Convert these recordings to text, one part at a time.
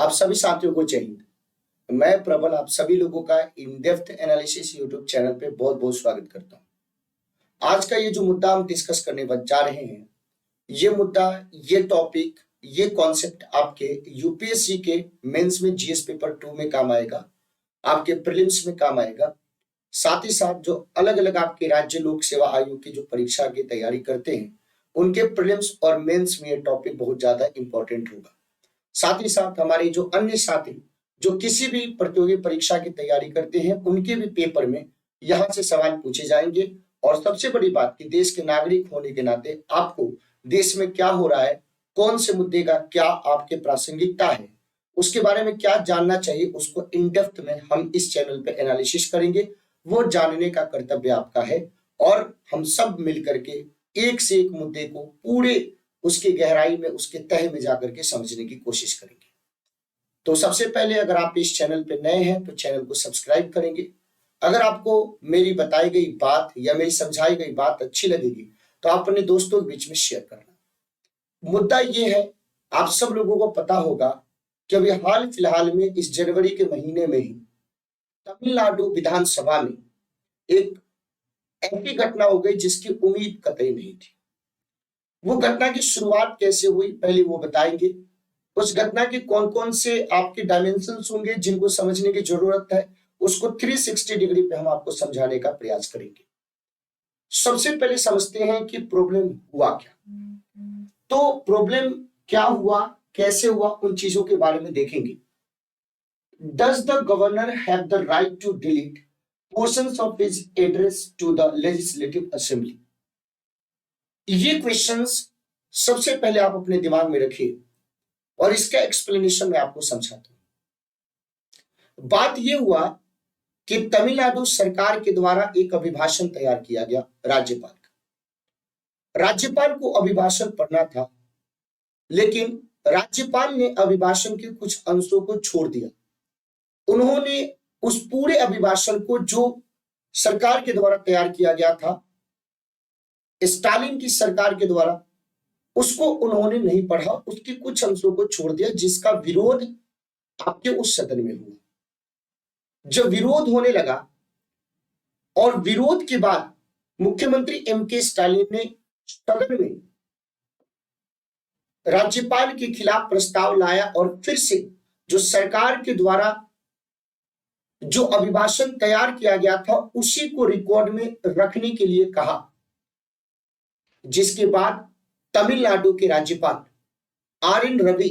आप सभी साथियों को जय हिंद। मैं प्रबल आप सभी लोगों का in depth analysis YouTube channel पे बहुत बहुत स्वागत करता हूं। आज का ये जो मुद्दा हम डिस्कस करने जा रहे हैं, ये मुद्दा, ये टॉपिक, ये कॉन्सेप्ट आपके यूपीएससी के मेंस में जीएस पेपर 2 में काम आएगा, आपके प्रीलिम्स में काम आएगा। साथ ही साथ जो अलग अलग आपके राज्य लोक सेवा आयोग की जो परीक्षा की तैयारी करते हैं, उनके प्रीलिम्स और मेंस में ये टॉपिक बहुत ज्यादा इंपॉर्टेंट होगा। साथ ही साथ हमारे जो अन्य साथी जो किसी भी प्रतियोगी परीक्षा की तैयारी करते हैं, उनके भी पेपर में यहाँ से सवाल पूछे जाएंगे। और सबसे बड़ी बात कि देश के नागरिक होने के नाते आपको देश में क्या हो रहा है, कौन से मुद्दे का क्या आपके प्रासंगिकता है, उसके बारे में क्या जानना चाहिए, उसको इन डेप्थ में हम इस चैनल पे एनालिसिस करेंगे। वो जानने का कर्तव्य आपका है और हम सब मिलकर के एक से एक मुद्दे को पूरे उसकी गहराई में, उसके तह में जाकर के समझने की कोशिश करेंगे। तो सबसे पहले अगर आप इस चैनल पे नए हैं तो चैनल को सब्सक्राइब करेंगे। अगर आपको मेरी बताई गई बात या मेरी समझाई गई बात अच्छी लगेगी तो आप अपने दोस्तों के बीच में शेयर करना। मुद्दा ये है, आप सब लोगों को पता होगा कि अभी हाल फिलहाल में इस जनवरी के महीने में ही तमिलनाडु विधानसभा में एक ऐसी घटना हो गई जिसकी उम्मीद कतई नहीं थी। वो घटना की शुरुआत कैसे हुई पहले वो बताएंगे। उस घटना के कौन कौन से आपके डायमेंशंस होंगे जिनको समझने की जरूरत है, उसको 360 डिग्री पे हम आपको समझाने का प्रयास करेंगे। सबसे पहले समझते हैं कि प्रॉब्लम हुआ क्या। तो प्रॉब्लम क्या हुआ, कैसे हुआ, उन चीजों के बारे में देखेंगे। Does the governor have the right to delete portions of his address to the legislative assembly? ये क्वेश्चंस सबसे पहले आप अपने दिमाग में रखिए और इसका एक्सप्लेनेशन मैं आपको समझाता हूं। बात यह हुआ कि तमिलनाडु सरकार के द्वारा एक अभिभाषण तैयार किया गया राज्यपाल का। राज्यपाल को अभिभाषण पढ़ना था, लेकिन राज्यपाल ने अभिभाषण के कुछ अंशों को छोड़ दिया। उन्होंने उस पूरे अभिभाषण को जो सरकार के द्वारा तैयार किया गया था, स्टालिन की सरकार के द्वारा, उसको उन्होंने नहीं पढ़ा, उसके कुछ अंशों को छोड़ दिया, जिसका विरोध आपके उस सदन में हुआ। जब विरोध होने लगा और विरोध के बाद मुख्यमंत्री एमके स्टालिन ने सदन में राज्यपाल के खिलाफ प्रस्ताव लाया और फिर से जो सरकार के द्वारा जो अभिभाषण तैयार किया गया था उसी को रिकॉर्ड में रखने के लिए कहा। जिसके बाद तमिलनाडु के राज्यपाल आर.एन. रवि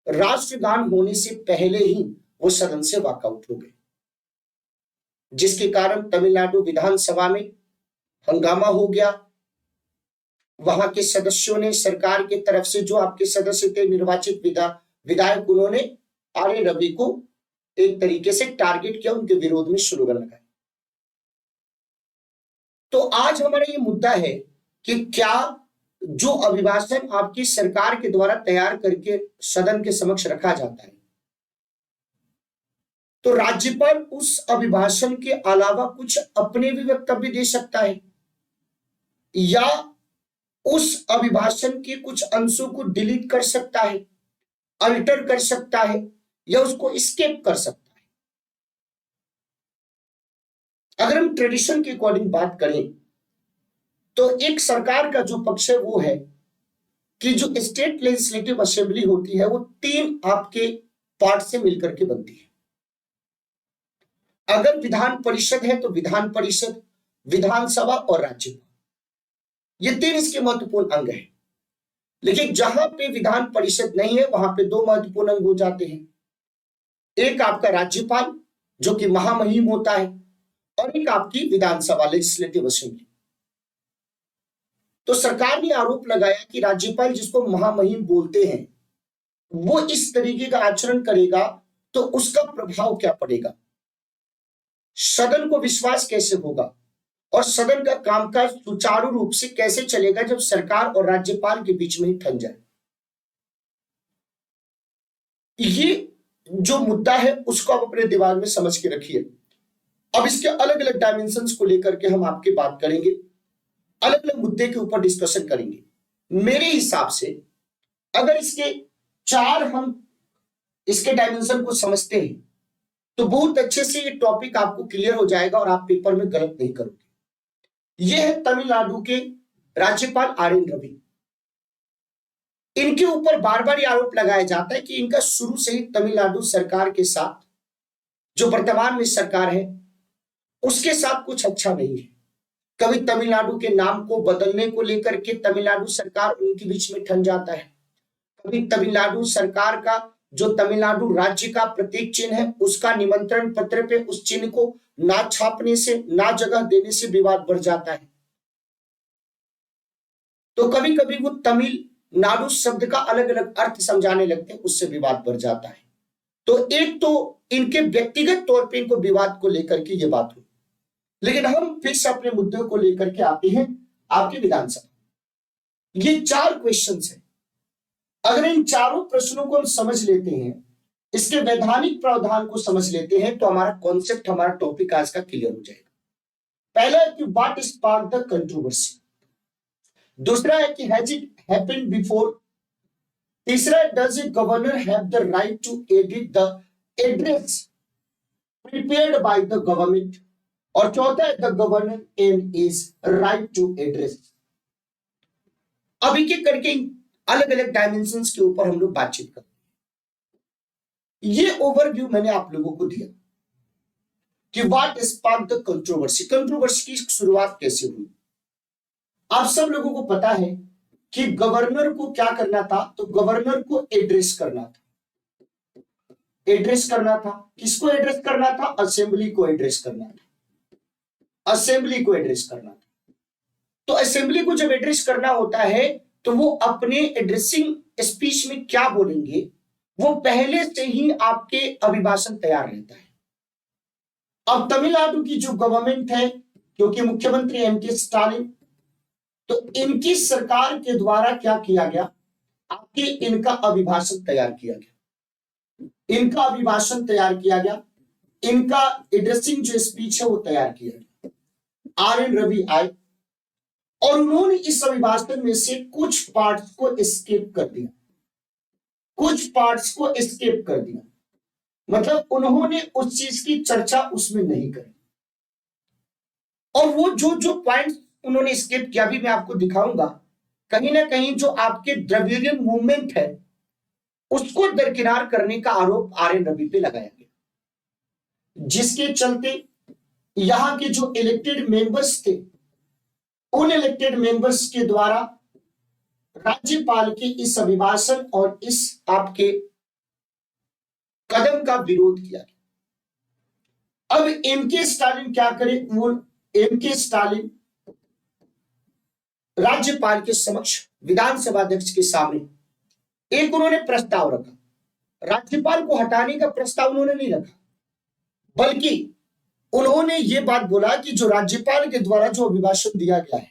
राष्ट्रगान होने से पहले ही वो सदन से वॉकआउट हो गए, जिसके कारण तमिलनाडु विधानसभा में हंगामा हो गया। वहां के सदस्यों ने सरकार के तरफ से जो आपके सदस्य थे निर्वाचित विधायक, उन्होंने आर.एन. रवि को एक तरीके से टारगेट किया, उनके विरोध में स्लोगन लगाए। तो आज हमारा ये मुद्दा है कि क्या जो अभिभाषण आपकी सरकार के द्वारा तैयार करके सदन के समक्ष रखा जाता है, तो राज्यपाल उस अभिभाषण के अलावा कुछ अपने भी वक्तव्य दे सकता है या उस अभिभाषण के कुछ अंशों को डिलीट कर सकता है, अल्टर कर सकता है या उसको स्केप कर सकता है। अगर हम ट्रेडिशन के अकॉर्डिंग बात करें तो एक सरकार का जो पक्ष है वो है कि जो स्टेट लेजिस्लेटिव असेंबली होती है वो 3 आपके पार्ट से मिलकर के बनती है। अगर विधान परिषद है तो विधान परिषद, विधानसभा और राज्यसभा, ये 3 इसके महत्वपूर्ण अंग हैं। लेकिन जहां पे विधान परिषद नहीं है वहां पे 2 महत्वपूर्ण अंग हो जाते हैं। एक आपका राज्यपाल जो कि महामहिम होता है और एक आपकी विधानसभा लेजिस्लेटिव असेंबली। तो सरकार ने आरोप लगाया कि राज्यपाल जिसको महामहिम बोलते हैं वो इस तरीके का आचरण करेगा तो उसका प्रभाव क्या पड़ेगा, सदन को विश्वास कैसे होगा और सदन का कामकाज सुचारू रूप से कैसे चलेगा जब सरकार और राज्यपाल के बीच में ही ठन जाए। ये जो मुद्दा है उसको आप अपने दिमाग में समझ के रखिए। अब इसके अलग अलग डायमेंशंस को लेकर के हम आपकी बात करेंगे, अलग अलग मुद्दे के ऊपर डिस्कशन करेंगे। मेरे हिसाब से अगर इसके 4 हम इसके डायमेंशन को समझते हैं तो बहुत अच्छे से ये टॉपिक आपको क्लियर हो जाएगा और आप पेपर में गलत नहीं करोगे। ये है तमिलनाडु के राज्यपाल आर एन रवि। इनके ऊपर बार बार आरोप लगाया जाता है कि इनका शुरू से ही तमिलनाडु सरकार के साथ, जो वर्तमान में सरकार है उसके साथ कुछ अच्छा नहीं है। कभी तमिलनाडु के नाम को बदलने को लेकर के तमिलनाडु सरकार उनके बीच में ठन जाता है। कभी तमिलनाडु सरकार का जो तमिलनाडु राज्य का प्रतीक चिन्ह है उसका निमंत्रण पत्र पे उस चिन्ह को ना छापने से, ना जगह देने से विवाद बढ़ जाता है। तो कभी कभी वो तमिलनाडु शब्द का अलग अलग अर्थ समझाने लगते हैं, उससे विवाद बढ़ जाता है। तो एक तो इनके व्यक्तिगत तौर पे इनको विवाद को लेकर के ये बात हुई, लेकिन हम फिर से अपने मुद्दों को लेकर के आते हैं आपके विधानसभा। ये 4 क्वेश्चंस है। अगर इन चारों प्रश्नों को हम समझ लेते हैं, इसके वैधानिक प्रावधान को समझ लेते हैं, तो हमारा कॉन्सेप्ट, हमारा टॉपिक आज का क्लियर हो जाएगा। पहला है कि व्हाट स्पार्क द कंट्रोवर्सी। दूसरा है कि हैज इट हैपेंड बिफोर। तीसरा है does a governor have the right to edit the address prepared by the government. और चौथा है the governor and is right to address. अब एक एक करके अलग अलग डायमेंशंस के ऊपर हम लोग बातचीत करते हैं। ये ओवरव्यू मैंने आप लोगों को दिया कि what spark the controversy. Controversy की शुरुआत कैसे हुई? आप सब लोगों को पता है कि गवर्नर को क्या करना था, तो गवर्नर को एड्रेस करना था। एड्रेस करना था किसको? एड्रेस करना था असेंबली को एड्रेस करना था। असेंबली को एड्रेस करना था। तो असेंबली को जब एड्रेस करना होता है तो वो अपने एड्रेसिंग स्पीच में क्या बोलेंगे, वो पहले से ही आपके अभिभाषण तैयार रहता है। अब तमिलनाडु की जो गवर्नमेंट है, क्योंकि मुख्यमंत्री एम के स्टालिन, तो इनकी सरकार के द्वारा क्या किया गया, आपके इनका अभिभाषण तैयार किया गया। इनका अभिभाषण तैयार किया गया, इनका एड्रेसिंग जो स्पीच है वो तैयार किया गया। आर एन रवि आए और उन्होंने इस अभिभाषण में से कुछ पार्ट्स को एस्केप कर दिया। कुछ पार्ट्स को एस्केप कर दिया मतलब उन्होंने उस चीज की चर्चा उसमें नहीं करी। और वो जो जो पॉइंट्स उन्होंने स्किप किया भी मैं आपको दिखाऊंगा। कहीं ना कहीं जो आपके द्रविडियन मूवमेंट है उसको दरकिनार करने का आरोप आर एन रवि पे लगाया गया, जिसके चलते यहां के जो इलेक्टेड मेंबर्स थे उन इलेक्टेड मेंबर्स के द्वारा राज्यपाल के इस अभिभाषण और इस आपके कदम का विरोध किया गया। अब एम के स्टालिन क्या करे, वो एम के स्टालिन राज्यपाल के समक्ष विधानसभा अध्यक्ष के सामने एक उन्होंने प्रस्ताव रखा। राज्यपाल को हटाने का प्रस्ताव उन्होंने नहीं रखा, बल्कि उन्होंने ये बात बोला कि जो राज्यपाल के द्वारा जो अभिभाषण दिया गया है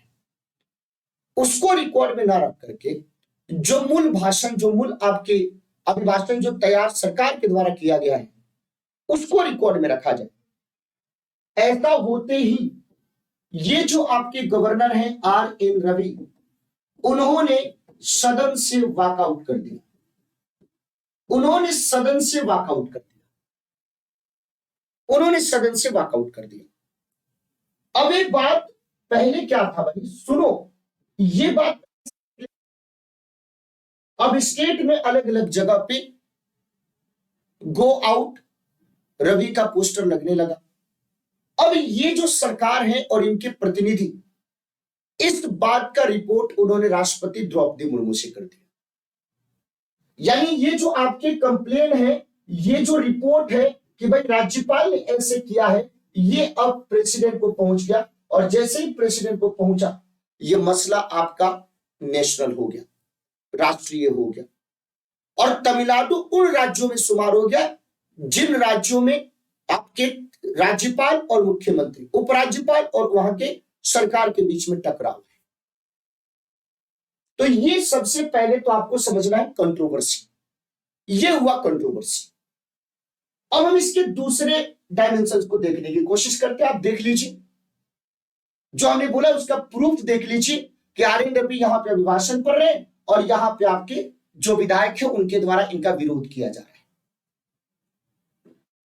उसको रिकॉर्ड में ना रख करके जो मूल भाषण, जो मूल आपके अभिभाषण जो तैयार सरकार के द्वारा किया गया है उसको रिकॉर्ड में रखा जाए। ऐसा होते ही ये जो आपके गवर्नर हैं आर एन रवि, उन्होंने सदन से वॉकआउट कर दिया। उन्होंने सदन से वॉकआउट कर दिया। उन्होंने सदन से वॉकआउट कर दिया। अब एक बात, पहले क्या था भाई, सुनो ये बात। अब स्टेट में अलग अलग जगह पे गो आउट रवि का पोस्टर लगने लगा। अब ये जो सरकार है और इनके प्रतिनिधि, इस बात का रिपोर्ट उन्होंने राष्ट्रपति द्रौपदी मुर्मू से कर दिया। यानी ये जो आपके कंप्लेन है, ये जो रिपोर्ट है कि भाई राज्यपाल ने ऐसे किया है, ये अब प्रेसिडेंट को पहुंच गया। और जैसे ही प्रेसिडेंट को पहुंचा, ये मसला आपका नेशनल हो गया, राष्ट्रीय हो गया। और तमिलनाडु उन राज्यों में शुमार हो गया जिन राज्यों में आपके राज्यपाल और मुख्यमंत्री, उपराज्यपाल और वहां के सरकार के बीच में टकराव है। तो ये सबसे पहले तो आपको समझना है कंट्रोवर्सी। ये हुआ कंट्रोवर्सी। अब हम इसके दूसरे डायमेंशंस को देखने की कोशिश करते हैं। आप देख लीजिए, जो हमने बोला उसका प्रूफ देख लीजिए कि आर एन रवि यहां पे अभिभाषण पढ़ रहे हैं और यहां पे आपके जो विधायक है उनके द्वारा इनका विरोध किया जा रहा है।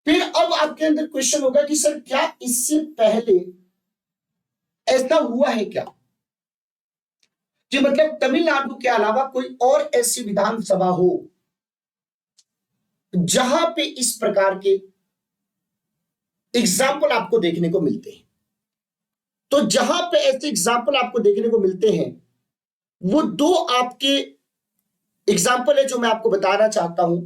फिर अब आपके अंदर क्वेश्चन होगा कि सर क्या इससे पहले ऐसा हुआ है क्या कि मतलब तमिलनाडु के अलावा कोई और ऐसी विधानसभा हो जहां पे इस प्रकार के एग्जाम्पल आपको देखने को मिलते हैं। तो जहां पे ऐसे एग्जाम्पल आपको देखने को मिलते हैं वो दो आपके एग्जाम्पल है जो मैं आपको बताना चाहता हूं।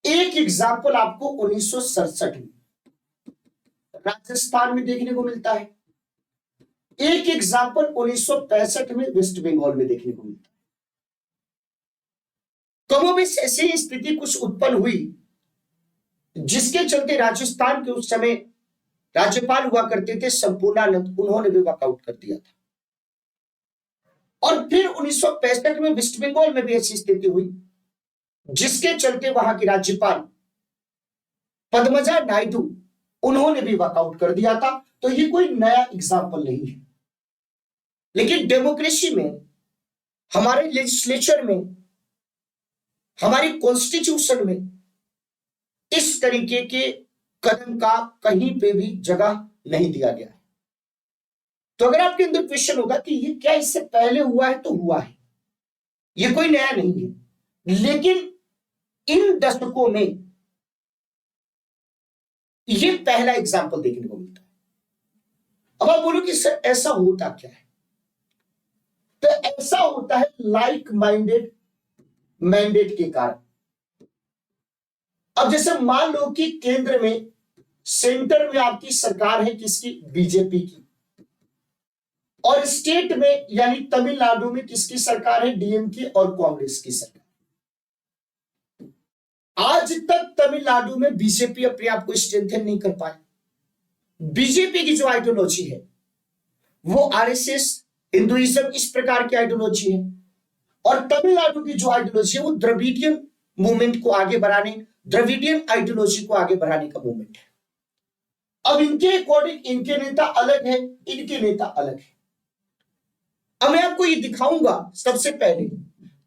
एक एग्जाम्पल आपको 1967 में राजस्थान में देखने को मिलता है, एक एग्जाम्पल 1965 में वेस्ट बंगाल में देखने को मिलता है। कमोबेश ऐसी स्थिति कुछ उत्पन्न हुई जिसके चलते राजस्थान के उस समय राज्यपाल हुआ करते थे संपूर्णानंद, उन्होंने भी वॉकआउट कर दिया था। और फिर 1965 में वेस्ट बंगाल में भी ऐसी स्थिति हुई जिसके चलते वहां की राज्यपाल पद्मजा नायडू, उन्होंने भी वॉकआउट कर दिया था। तो ये कोई नया एग्जाम्पल नहीं है, लेकिन डेमोक्रेसी में, हमारे लेजिस्लेचर में, हमारी कॉन्स्टिट्यूशन में इस तरीके के कदम का कहीं पे भी जगह नहीं दिया गया है। तो अगर आपके अंदर क्वेश्चन होगा कि ये क्या इससे पहले हुआ है, तो हुआ है, ये कोई नया नहीं है, लेकिन इन दशकों में ये पहला एग्जाम्पल देखने को मिलता है। अब आप बोलो कि सर ऐसा होता क्या है? तो ऐसा होता है लाइक माइंडेड मैंडेट के कारण। अब जैसे मान लो कि केंद्र में, सेंटर में आपकी सरकार है किसकी? बीजेपी की, और स्टेट में यानी तमिलनाडु में किसकी सरकार है? डीएमके और कांग्रेस की सरकार। आज तक तमिलनाडु में बीजेपी अपने आप को स्ट्रेंथन नहीं कर पाए। बीजेपी की जो आइडियोलॉजी है वो आरएसएस, हिंदुइज्म, इस प्रकार की आइडियोलॉजी है, और तमिलनाडु की जो आइडियोलॉजी है वो द्रविडियन मूवमेंट को आगे बढ़ाने, द्रविडियन आइडियोलॉजी को आगे बढ़ाने का मूवमेंट है। अब इनके अकॉर्डिंग इनके नेता अलग है, इनके नेता अलग है। अब मैं आपको ये दिखाऊंगा सबसे पहले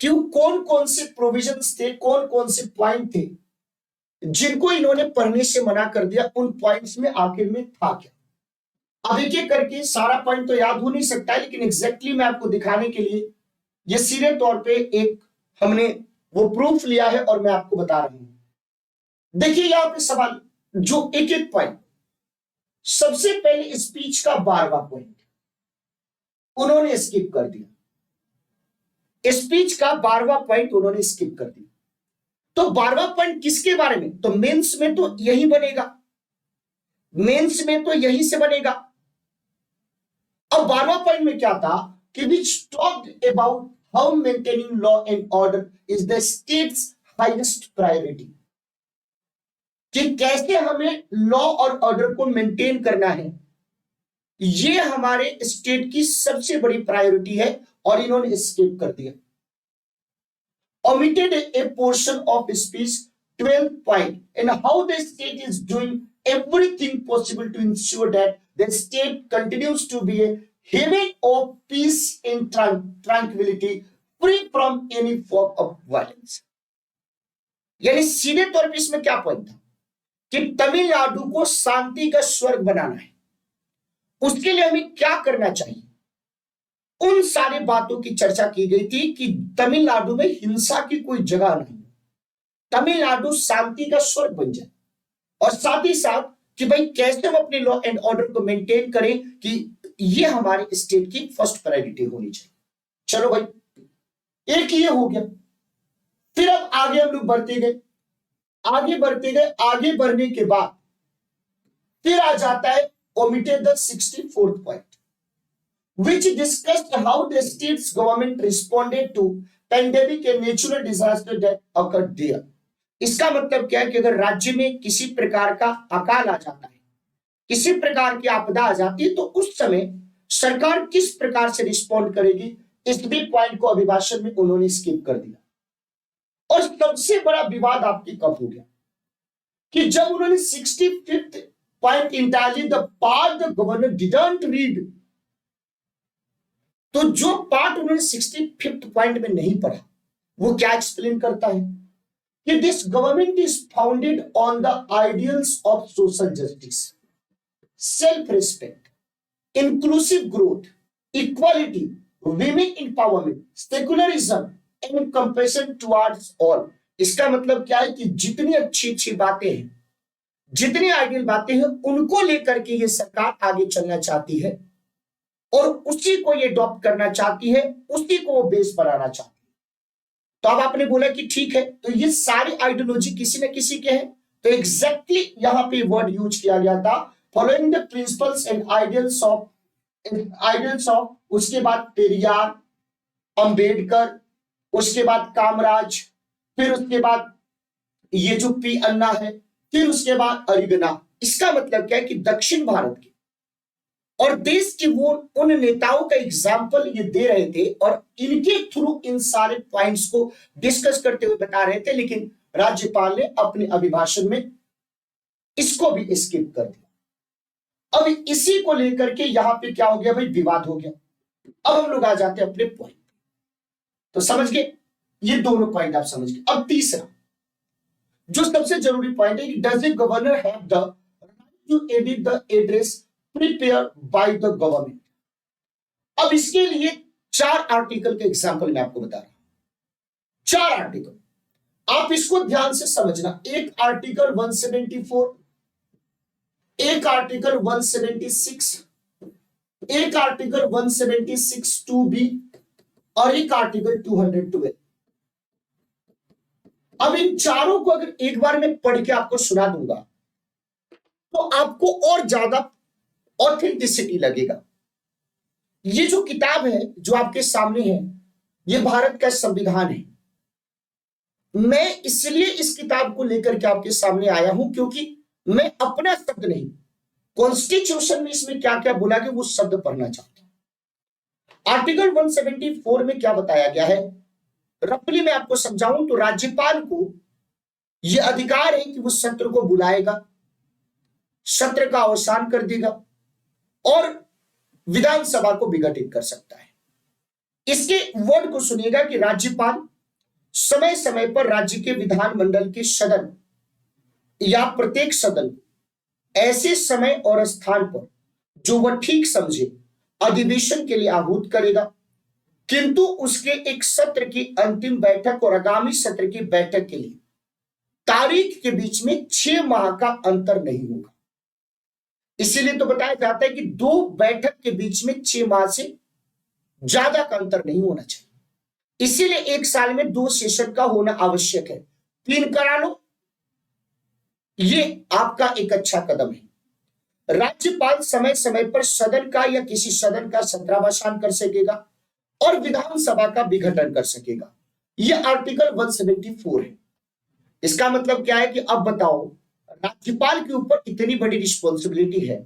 कि कौन कौन से प्रोविजंस थे, कौन कौन से पॉइंट थे जिनको इन्होंने पढ़ने से मना कर दिया। उन पॉइंट्स में आखिर में था क्या? अब एक एक करके सारा पॉइंट तो याद हो नहीं सकता है, लेकिन एग्जैक्टली मैं आपको दिखाने के लिए ये सीधे तौर पे एक हमने वो प्रूफ लिया है और मैं आपको बता रहा हूं। देखिए यहां पे सवाल जो एक एक पॉइंट, सबसे पहले स्पीच का 12वां पॉइंट उन्होंने स्किप कर दिया। स्पीच का 12वां पॉइंट उन्होंने स्किप कर दिया। तो 12वां पॉइंट किसके बारे में? तो मेंस में तो यही बनेगा, मेंस में तो यही से बनेगा। अब 12वां पॉइंट में क्या था कि which talked about how maintaining law and order is the state's highest priority, कि कैसे हमें लॉ और ऑर्डर को मेंटेन करना है, ये हमारे स्टेट की सबसे बड़ी प्रायोरिटी है, और इन्होंने स्किप कर दिया। Omitted a portion of speech 12th point and how the state is doing everything possible to ensure that the state continues to be a haven of peace and tranquility free from any form of violence। यानी सीधे तौर पे इसमें क्या point था कि तमिलनाडु को शांति का स्वर्ग बनाना है, उसके लिए हमें क्या करना चाहिए, उन सारी बातों की चर्चा की गई थी कि तमिलनाडु में हिंसा की कोई जगह नहीं, तमिलनाडु शांति का स्वर्ग बन जाए, और साथ ही साथ कि भाई कैसे हम अपने लॉ एंड ऑर्डर को मेंटेन करें, कि ये हमारे स्टेट की फर्स्ट प्रायोरिटी होनी चाहिए। चलो भाई, एक ये हो गया। फिर अब आगे हम लोग बढ़ते गए, आगे बढ़ते गए, आगे बढ़ने के बाद फिर आ जाता है omitted the 64th point which discussed how the state's government responded to pandemic and natural disaster that occurred there। इसका मतलब क्या है कि अगर राज्य में किसी प्रकार का अकाल आ जाता है, किसी प्रकार की आपदा आ जाती है, तो उस समय सरकार किस प्रकार से रिस्पॉन्ड करेगी, इस भी पॉइंट को अभिभाषण में उन्होंने स्किप कर दिया। और सबसे बड़ा विवाद आपकी कब हो गया कि जब उन्होंने 65th point entirely the part the governor didn't read, तो जो पार्ट उन्होंने 65th पॉइंट में नहीं पढ़ा वो क्या एक्सप्लेन करता है कि this government is founded on the ideals of social justice, self respect, inclusive growth, equality, women empowerment, secularism and compassion towards all. इसका मतलब क्या है कि जितनी अच्छी अच्छी बातें हैं, जितनी आइडियल बातें हैं, उनको लेकर के ये सरकार आगे चलना चाहती है और उसी को ये अडॉप्ट करना चाहती है, उसी को वो बेस बनाना चाहती है। तो अब आपने बोला कि ठीक है, तो ये सारी आइडियोलॉजी किसी न किसी के हैं, तो एग्जैक्टली यहां पे वर्ड यूज किया गया था, following the principles and ideals of, उसके बाद पेरियार, अंबेडकर, उसके बाद कामराज, फिर उसके बाद ये जो पी अन्ना है, फिर उसके बाद अरिगना। इसका मतलब क्या है कि दक्षिण भारत के और देश के वो उन नेताओं का एग्जाम्पल ये दे रहे थे और इनके थ्रू इन सारे पॉइंट्स को डिस्कस करते हुए बता रहे थे, लेकिन राज्यपाल ने अपने अभिभाषण में इसको भी स्किप कर दिया। अब इसी को लेकर के यहां पे क्या हो गया भाई, विवाद हो गया। अब हम लोग आ जाते हैं अपने पॉइंट। तो समझ गए, ये दोनों पॉइंट आप समझ गए। अब तीसरा जो सबसे जरूरी पॉइंट है, does a governor have the right to edit the address prepare by the government. अब इसके लिए 4 आर्टिकल के एग्जांपल मैं आपको बता रहा हूं। 4 आर्टिकल, आप इसको ध्यान से समझना। एक आर्टिकल 174, एक आर्टिकल 176, एक आर्टिकल 176 2B और एक आर्टिकल 212। अब इन चारों को अगर एक बार में पढ़ के आपको सुना दूंगा तो आपको और ज्यादा ऑथेंटिसिटी लगेगा। ये जो किताब है जो आपके सामने है, ये भारत का संविधान है। मैं इसलिए इस किताब को लेकर के आपके सामने आया हूं क्योंकि मैं अपना शब्द नहीं, कॉन्स्टिट्यूशन में इसमें क्या क्या बोला गया वो शब्द पढ़ना चाहता हूं। आर्टिकल 174 में क्या बताया गया है, रफली मैं आपको समझाऊं तो राज्यपाल को यह अधिकार है कि वो सत्र को बुलाएगा, सत्र का अवसान कर देगा और विधानसभा को विघटित कर सकता है। इसके वर्ड को सुनिएगा कि राज्यपाल समय समय पर राज्य के विधानमंडल के सदन या प्रत्येक सदन ऐसे समय और स्थान पर जो वह ठीक समझे अधिवेशन के लिए आहूत करेगा, किंतु उसके एक सत्र की अंतिम बैठक और आगामी सत्र की बैठक के लिए तारीख के बीच में 6 माह का अंतर नहीं होगा। इसीलिए तो बताया जाता है कि 2 बैठक के बीच में 6 माह से ज्यादा का अंतर नहीं होना चाहिए। इसीलिए 1 साल में 2 सेशन का होना आवश्यक है। 3 करा लो, ये आपका एक अच्छा कदम है। राज्यपाल समय समय पर सदन का या किसी सदन का सत्रावसान कर सकेगा और विधानसभा का विघटन कर सकेगा। यह आर्टिकल 174 है। इसका मतलब क्या है कि अब बताओ, राज्यपाल के ऊपर इतनी बड़ी रिस्पॉन्सिबिलिटी है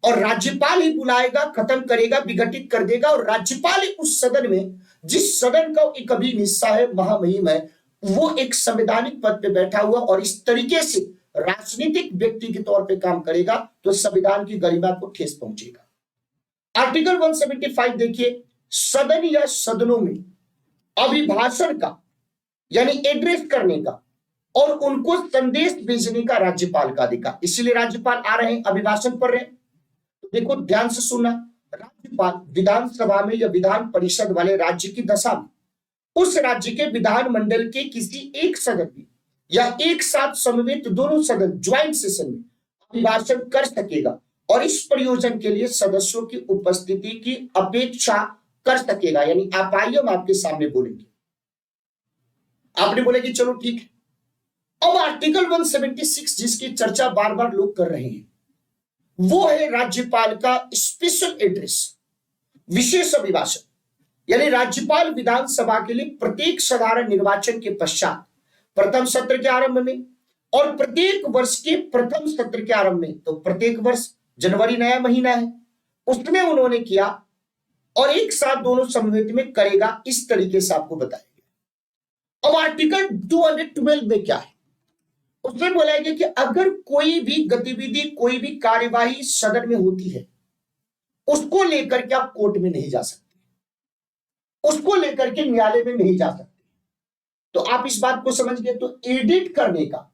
और राज्यपाल ही बुलाएगा, खत्म करेगा, विघटित कर देगा और राज्यपाल ही उस सदन में, जिस सदन का एक अभी हिस्सा है, महामहिम है, वो एक संवैधानिक पद पे बैठा हुआ और इस तरीके से राजनीतिक व्यक्ति के तौर पे काम करेगा तो संविधान की गरिमा को ठेस पहुंचेगा। आर्टिकल 175 देखिए, सदन या सदनों में अभिभाषण का यानी एड्रेस करने का और उनको संदेश भेजने का राज्यपाल का अधिकार। इसलिए राज्यपाल आ रहे हैं, अभिभाषण पढ़ रहे हैं, तो देखो ध्यान से सुनना। राज्यपाल विधानसभा में या विधान परिषद वाले राज्य की दशा में उस राज्य के विधानमंडल के किसी एक सदन में या एक साथ समवेत दोनों सदन ज्वाइंट सेशन में अभिभाषण कर सकेगा और इस प्रयोजन के लिए सदस्यों की उपस्थिति की अपेक्षा कर सकेगा। यानी आप आइए, हम आपके सामने बोलेंगे। आपने बोले कि चलो ठीक है। अब आर्टिकल 176 जिसकी चर्चा बार बार लोग कर रहे हैं, वो है राज्यपाल का स्पेशल एड्रेस, विशेष अभिभाषण। यानी राज्यपाल विधानसभा के लिए प्रत्येक साधारण निर्वाचन के पश्चात प्रथम सत्र के आरंभ में और प्रत्येक वर्ष के प्रथम सत्र के आरंभ में, तो प्रत्येक वर्ष जनवरी नया महीना है, उसमें उन्होंने किया और एक साथ दोनों समवेत में करेगा। इस तरीके से आपको बताया गया। अब आर्टिकल 212 में क्या है, उसमें बोला गया कि अगर कोई भी गतिविधि, कोई भी कार्यवाही सदन में होती है, उसको लेकर के आप कोर्ट में नहीं जा सकते, उसको लेकर के न्यायालय में नहीं जा सकते। तो आप इस बात को समझ गए। तो एडिट करने का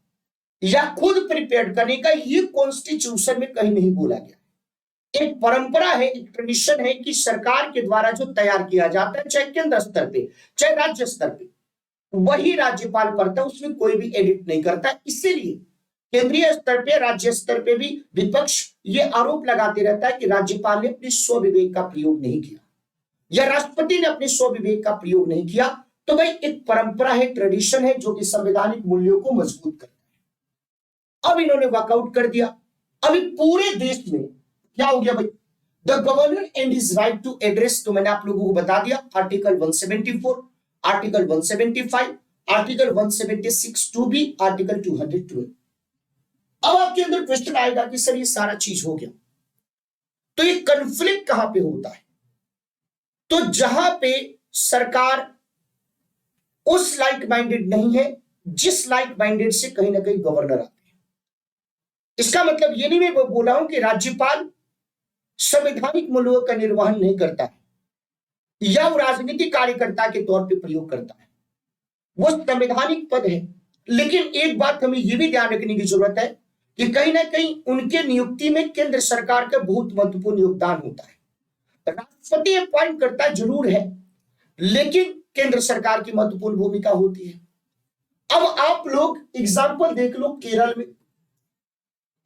या खुद प्रिपेयर करने का ये कॉन्स्टिट्यूशन में कहीं नहीं बोला गया। एक परंपरा है, एक ट्रेडिशन है कि सरकार के द्वारा जो तैयार किया जाता है, चाहे केंद्र स्तर पे चाहे राज्य स्तर पे, वही राज्यपाल पढ़ता है, उसमें कोई भी एडिट नहीं करता। इसीलिए केंद्रीय स्तर पे राज्य स्तर पे भी विपक्ष ये आरोप लगाते रहता है कि राज्यपाल ने अपनी स्व विवेक का प्रयोग नहीं किया या राष्ट्रपति ने अपने स्व विवेक का प्रयोग नहीं किया। तो भाई एक परंपरा है, ट्रेडिशन है जो कि संवैधानिक मूल्यों को मजबूत करता है। अब इन्होंने वर्कआउट कर दिया। अभी पूरे देश में क्या हो गया भाई, the governor and his right to address, तो मैंने आप लोगों को बता दिया article 174, article 175, article 176 two B, article 212। अब आपके अंदर क्वेश्चन आएगा कि सर ये सारा चीज हो गया, तो ये कन्फ्लिक्ट कहां पे होता है? तो जहां पे सरकार उस लाइक माइंडेड नहीं है जिस लाइक माइंडेड से कहीं ना कहीं गवर्नर आते हैं। इसका मतलब ये नहीं मैं बोला हूं कि राज्यपाल संवैधानिक मूल्यों का निर्वहन नहीं करता है या वो राजनीतिक कार्यकर्ता के तौर पे प्रयोग करता है, वो संवैधानिक पद है। लेकिन एक बात हमें यह भी ध्यान रखने की जरूरत है कि कहीं ना कहीं उनके नियुक्ति में केंद्र सरकार का बहुत महत्वपूर्ण योगदान होता है। राष्ट्रपति अपॉइंट करता जरूर है, लेकिन केंद्र सरकार की महत्वपूर्ण भूमिका होती है। अब आप लोग एग्जाम्पल देख लो केरल में।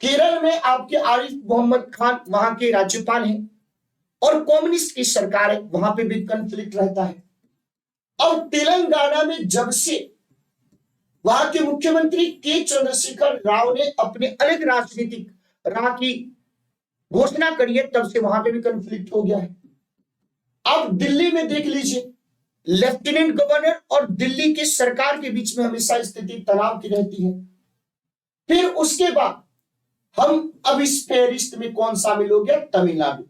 केरल में आपके आरिफ मोहम्मद खान वहां के राज्यपाल हैं और कम्युनिस्ट की सरकार है, वहां पे भी कॉन्फ्लिक्ट रहता है। अब तेलंगाना में जब से वहां के मुख्यमंत्री के चंद्रशेखर राव ने अपने अलग राजनीतिक राह की घोषणा करी है, तब से वहां पे भी कॉन्फ्लिक्ट हो गया है। अब दिल्ली में देख लीजिए, लेफ्टिनेंट गवर्नर और दिल्ली की सरकार के बीच में हमेशा स्थिति तनाव की रहती है। फिर उसके बाद हम अब इस फेहरिस्त में कौन शामिल हो गया? तमिलनाडु।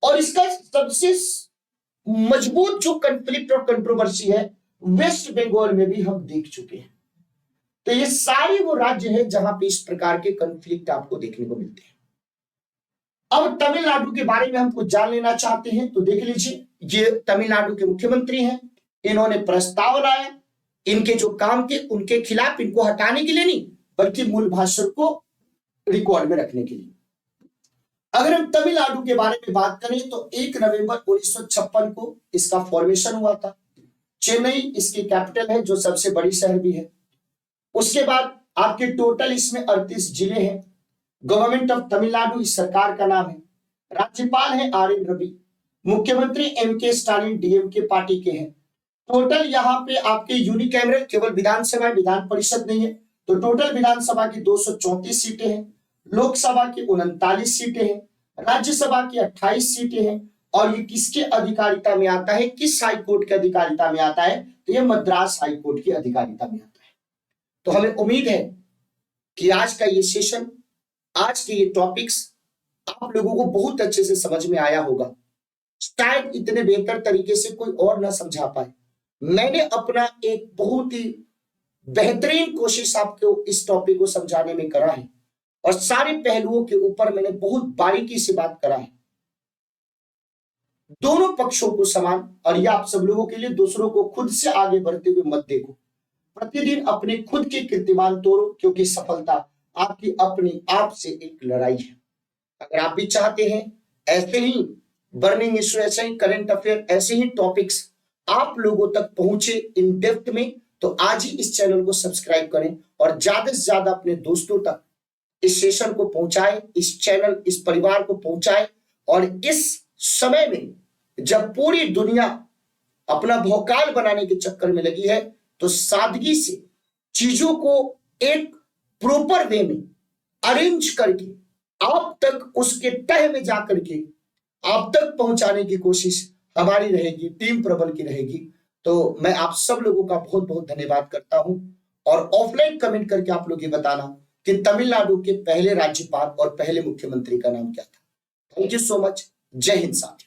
और इसका सबसे मजबूत जो कॉन्फ्लिक्ट और कंट्रोवर्सी है वेस्ट बंगाल में भी हम देख चुके हैं। तो ये सारे वो राज्य है जहां पे इस प्रकार के कॉन्फ्लिक्ट आपको देखने को मिलते हैं। अब तमिलनाडु के बारे में हम कुछ जान लेना चाहते हैं, तो देख लीजिए, ये तमिलनाडु के मुख्यमंत्री हैं। इन्होंने प्रस्ताव लाया, इनके जो काम थे उनके खिलाफ, इनको हटाने के लिए नहीं बल्कि मूल भाषण को रिकॉर्ड में रखने के लिए। अगर हम तमिलनाडु के बारे में बात करें तो 1 नवंबर 1956 को इसका फॉर्मेशन हुआ था। चेन्नई इसकी कैपिटल है, जो सबसे बड़ी शहर भी है। उसके बाद आपके टोटल इसमें 38 जिले हैं। गवर्नमेंट ऑफ तमिलनाडु इस सरकार का नाम है। राज्यपाल है RN रवि। मुख्यमंत्री MK स्टालिन DMK पार्टी के हैं। टोटल यहाँ पे आपके यूनिकैमरल, केवल विधानसभा, विधान परिषद नहीं है, तो टोटल विधानसभा की 234 सीटें हैं, लोकसभा की 39 सीटें हैं, राज्यसभा की 28 सीटें हैं। और ये किसके अधिकारिता में आता है? किस हाईकोर्ट के अधिकारिता में आता है? तो ये मद्रास हाईकोर्ट की अधिकारिता में आता है। तो हमें उम्मीद है कि आज का ये सेशन, आज के ये टॉपिक्स आप लोगों को बहुत अच्छे से समझ में आया होगा। शायद इतने बेहतर तरीके से कोई और ना समझा पाए। मैंने अपना एक बहुत ही बेहतरीन कोशिश आपको इस टॉपिक को समझाने में करा है और सारे पहलुओं के ऊपर मैंने बहुत बारीकी से बात करा है, दोनों पक्षों को समान। और यह आप सब लोगों के लिए, दूसरों को खुद से आगे बढ़ते हुए मत देखो, प्रतिदिन अपने खुद के कीर्तिमान तोड़ो, क्योंकि सफलता आपकी अपने आप से एक लड़ाई है। अगर आप भी चाहते हैं ऐसे ही बर्निंग इश्यू, ऐसे ही करंट अफेयर, ऐसे ही टॉपिक्स आप लोगों तक पहुंचे इन डेप्थ में, तो आज ही इस चैनल को सब्सक्राइब करें और ज्यादा से ज्यादा अपने दोस्तों तक इस सेशन को पहुंचाएं, इस चैनल, इस परिवार को पहुंचाएं। और इस समय में जब पूरी दुनिया अपना भौकाल बनाने के चक्कर में लगी है, तो सादगी से चीजों को एक प्रॉपर वे में अरेंज करके आप तक, उसके तह में जाकर के आप तक पहुंचाने की कोशिश हमारी रहेगी, टीम प्रबल की रहेगी। तो मैं आप सब लोगों का बहुत बहुत धन्यवाद करता हूं। और ऑफलाइन कमेंट करके आप लोग ये बताना कि तमिलनाडु के पहले राज्यपाल और पहले मुख्यमंत्री का नाम क्या था। Thank you so much. जय हिंद साथी।